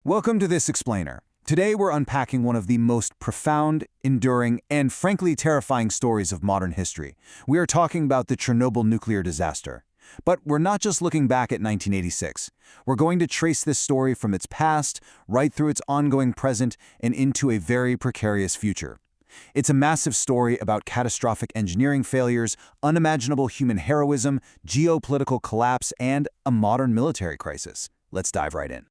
Welcome to this explainer. Today we're unpacking one of the most profound, enduring, and frankly terrifying stories of modern history. We are talking about the Chernobyl nuclear disaster. But we're not just looking back at 1986. We're going to trace this story from its past, right through its ongoing present, and into a very precarious future. It's a massive story about catastrophic engineering failures, unimaginable human heroism, geopolitical collapse, and a modern military crisis. Let's dive right in.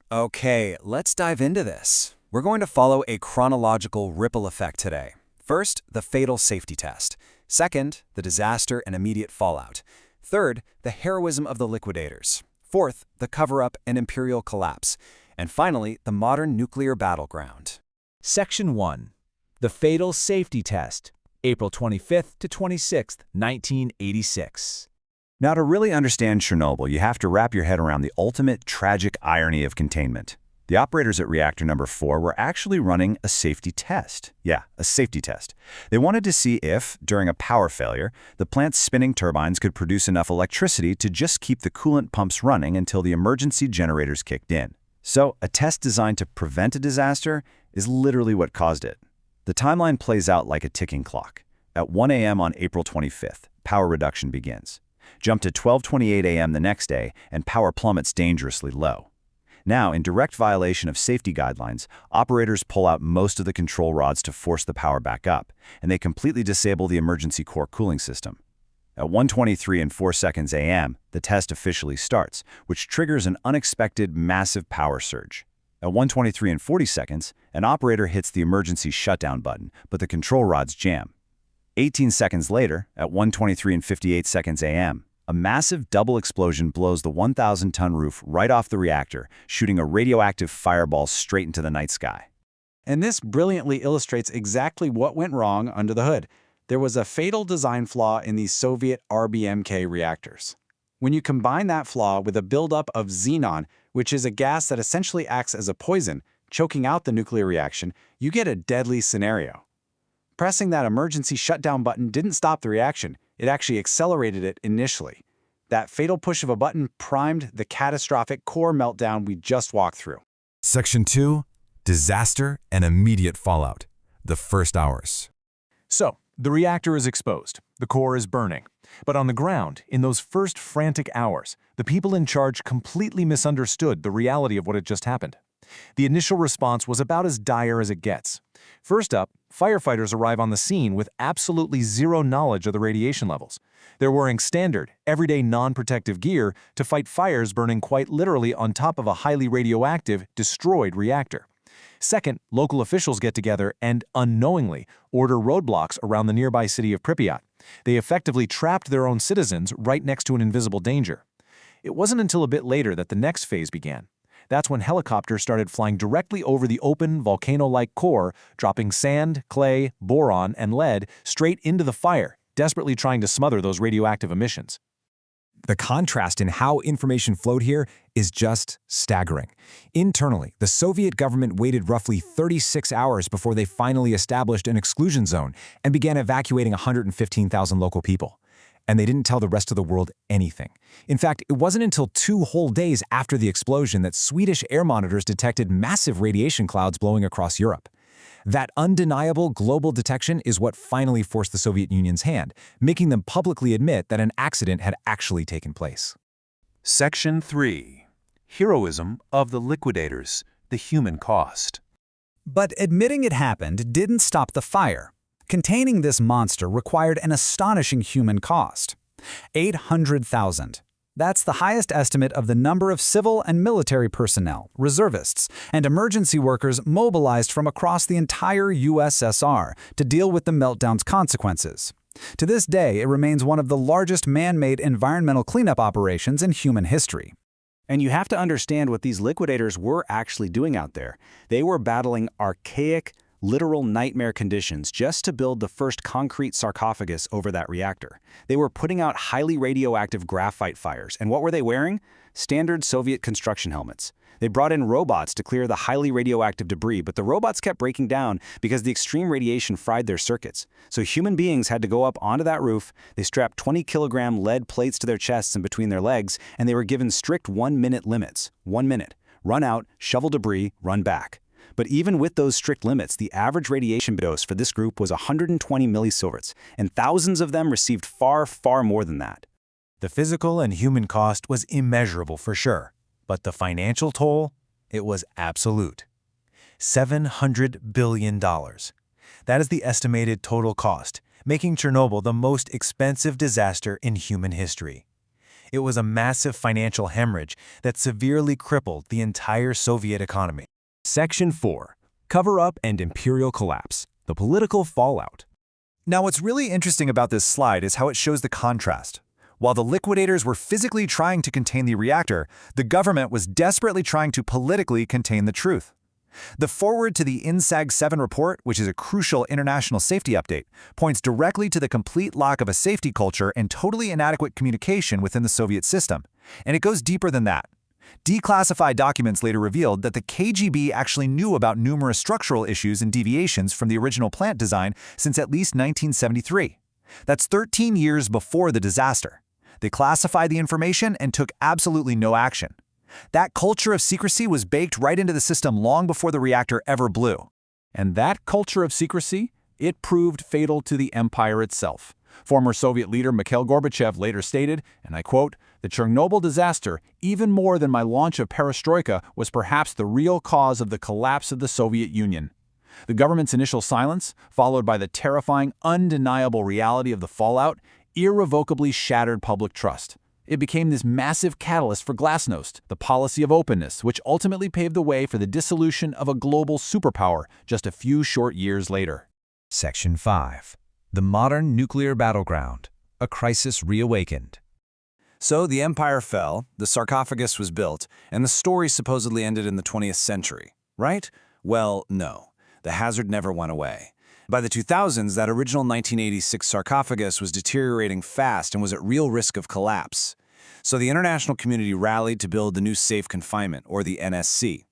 Okay, let's dive into this. We're going to follow a chronological ripple effect today. First, the fatal safety test. Second, the disaster and immediate fallout. Third, the heroism of the Liquidators. Fourth, the cover-up and imperial collapse. And finally, the modern nuclear battleground. Section 1. The Fatal Safety Test, April 25th to 26th, 1986. Now, to really understand Chernobyl, you have to wrap your head around the ultimate tragic irony of containment. The operators at Reactor No. 4 were actually running a safety test. Yeah, a safety test. They wanted to see if, during a power failure, the plant's spinning turbines could produce enough electricity to just keep the coolant pumps running until the emergency generators kicked in. So, a test designed to prevent a disaster is literally what caused it. The timeline plays out like a ticking clock. At 1 a.m. on April 25th, power reduction begins. Jump to 12:28 a.m. the next day, and power plummets dangerously low. Now, in direct violation of safety guidelines, operators pull out most of the control rods to force the power back up, and they completely disable the emergency core cooling system. At 1:23 and 4 seconds a.m., the test officially starts, which triggers an unexpected massive power surge. At 1:23 and 40 seconds, an operator hits the emergency shutdown button, but the control rods jam. 18 seconds later, at 1:23 and 58 seconds a.m., a massive double explosion blows the 1,000-ton roof right off the reactor, shooting a radioactive fireball straight into the night sky. And this brilliantly illustrates exactly what went wrong under the hood. There was a fatal design flaw in these Soviet RBMK reactors. When you combine that flaw with a buildup of xenon, which is a gas that essentially acts as a poison, choking out the nuclear reaction, you get a deadly scenario. Pressing that emergency shutdown button didn't stop the reaction, it actually accelerated it initially. That fatal push of a button primed the catastrophic core meltdown we just walked through. Section 2. Disaster and immediate fallout. The first hours. So, the reactor is exposed. The core is burning. But on the ground, in those first frantic hours, the people in charge completely misunderstood the reality of what had just happened. The initial response was about as dire as it gets. First up, firefighters arrive on the scene with absolutely zero knowledge of the radiation levels. They're wearing standard, everyday non-protective gear to fight fires burning quite literally on top of a highly radioactive, destroyed reactor. Second, local officials get together and, unknowingly, order roadblocks around the nearby city of Pripyat. They effectively trapped their own citizens right next to an invisible danger. It wasn't until a bit later that the next phase began. That's when helicopters started flying directly over the open, volcano-like core, dropping sand, clay, boron, and lead straight into the fire, desperately trying to smother those radioactive emissions. The contrast in how information flowed here is just staggering. Internally, the Soviet government waited roughly 36 hours before they finally established an exclusion zone and began evacuating 115,000 local people. And they didn't tell the rest of the world anything. In fact, it wasn't until 2 whole days after the explosion that Swedish air monitors detected massive radiation clouds blowing across Europe. That undeniable global detection is what finally forced the Soviet Union's hand, making them publicly admit that an accident had actually taken place. Section 3. Heroism of the Liquidators, the human cost. But admitting it happened didn't stop the fire. Containing this monster required an astonishing human cost. 800,000. That's the highest estimate of the number of civil and military personnel, reservists, and emergency workers mobilized from across the entire USSR to deal with the meltdown's consequences. To this day, it remains one of the largest man-made environmental cleanup operations in human history. And you have to understand what these liquidators were actually doing out there. They were battling archaic, literal nightmare conditions just to build the first concrete sarcophagus over that reactor. They were putting out highly radioactive graphite fires, and what were they wearing? Standard Soviet construction helmets. They brought in robots to clear the highly radioactive debris, but the robots kept breaking down because the extreme radiation fried their circuits. So human beings had to go up onto that roof, they strapped 20-kilogram lead plates to their chests and between their legs, and they were given strict 1-minute limits. 1 minute. run out, shovel debris, run back. But even with those strict limits, the average radiation dose for this group was 120 millisieverts, and thousands of them received far, far more than that. The physical and human cost was immeasurable for sure, but the financial toll, it was absolute. $700 billion. That is the estimated total cost, making Chernobyl the most expensive disaster in human history. It was a massive financial hemorrhage that severely crippled the entire Soviet economy. Section 4. Cover-up and imperial collapse. The political fallout. Now, what's really interesting about this slide is how it shows the contrast. While the liquidators were physically trying to contain the reactor, the government was desperately trying to politically contain the truth. The foreword to the INSAG-7 report, which is a crucial international safety update, points directly to the complete lack of a safety culture and totally inadequate communication within the Soviet system. And it goes deeper than that. Declassified documents later revealed that the KGB actually knew about numerous structural issues and deviations from the original plant design since at least 1973. That's 13 years before the disaster. They classified the information and took absolutely no action. That culture of secrecy was baked right into the system long before the reactor ever blew. And that culture of secrecy, it proved fatal to the empire itself. Former Soviet leader Mikhail Gorbachev later stated, and I quote, "The Chernobyl disaster, even more than my launch of perestroika, was perhaps the real cause of the collapse of the Soviet Union." The government's initial silence, followed by the terrifying, undeniable reality of the fallout, irrevocably shattered public trust. It became this massive catalyst for glasnost, the policy of openness, which ultimately paved the way for the dissolution of a global superpower just a few short years later. Section 5. The modern nuclear battleground. A crisis reawakened. So the empire fell, the sarcophagus was built, and the story supposedly ended in the 20th century, right? Well, no. The hazard never went away. By the 2000s, that original 1986 sarcophagus was deteriorating fast and was at real risk of collapse. So the international community rallied to build the new Safe Confinement, or the NSC.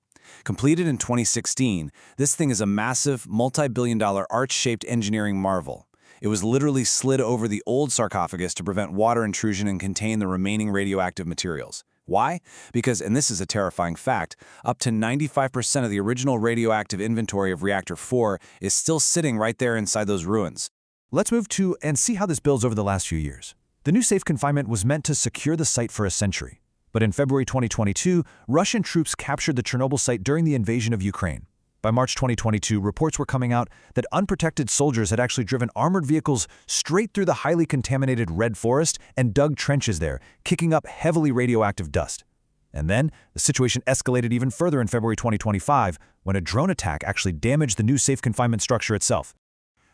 Completed in 2016, this thing is a massive, multi-billion-dollar arch-shaped engineering marvel. It was literally slid over the old sarcophagus to prevent water intrusion and contain the remaining radioactive materials. Why? Because, and this is a terrifying fact, up to 95% of the original radioactive inventory of Reactor 4 is still sitting right there inside those ruins. Let's move to and see how this builds over the last few years. The new Safe Confinement was meant to secure the site for a century. But in February 2022, Russian troops captured the Chernobyl site during the invasion of Ukraine. By March 2022, reports were coming out that unprotected soldiers had actually driven armored vehicles straight through the highly contaminated red forest and dug trenches there, kicking up heavily radioactive dust. And then, the situation escalated even further in February 2025, when a drone attack actually damaged the new Safe Confinement structure itself.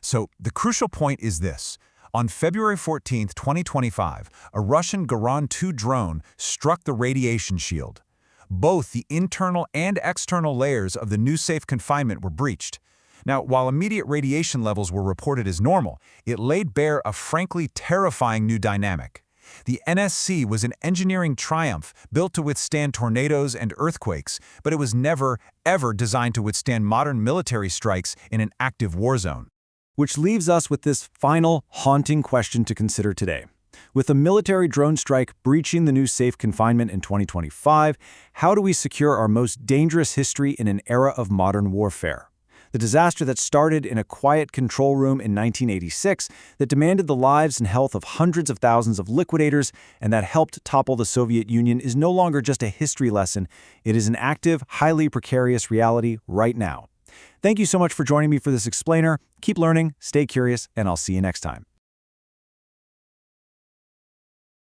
So, the crucial point is this. On February 14, 2025, a Russian Garan-2 drone struck the radiation shield. Both the internal and external layers of the new Safe Confinement were breached. Now, while immediate radiation levels were reported as normal, it laid bare a frankly terrifying new dynamic. The NSC was an engineering triumph built to withstand tornadoes and earthquakes, but it was never, ever designed to withstand modern military strikes in an active war zone. Which leaves us with this final, haunting question to consider today. With a military drone strike breaching the new Safe Confinement in 2025, how do we secure our most dangerous history in an era of modern warfare? The disaster that started in a quiet control room in 1986, that demanded the lives and health of hundreds of thousands of liquidators, and that helped topple the Soviet Union is no longer just a history lesson. It is an active, highly precarious reality right now. Thank you so much for joining me for this explainer. Keep learning, stay curious, and I'll see you next time.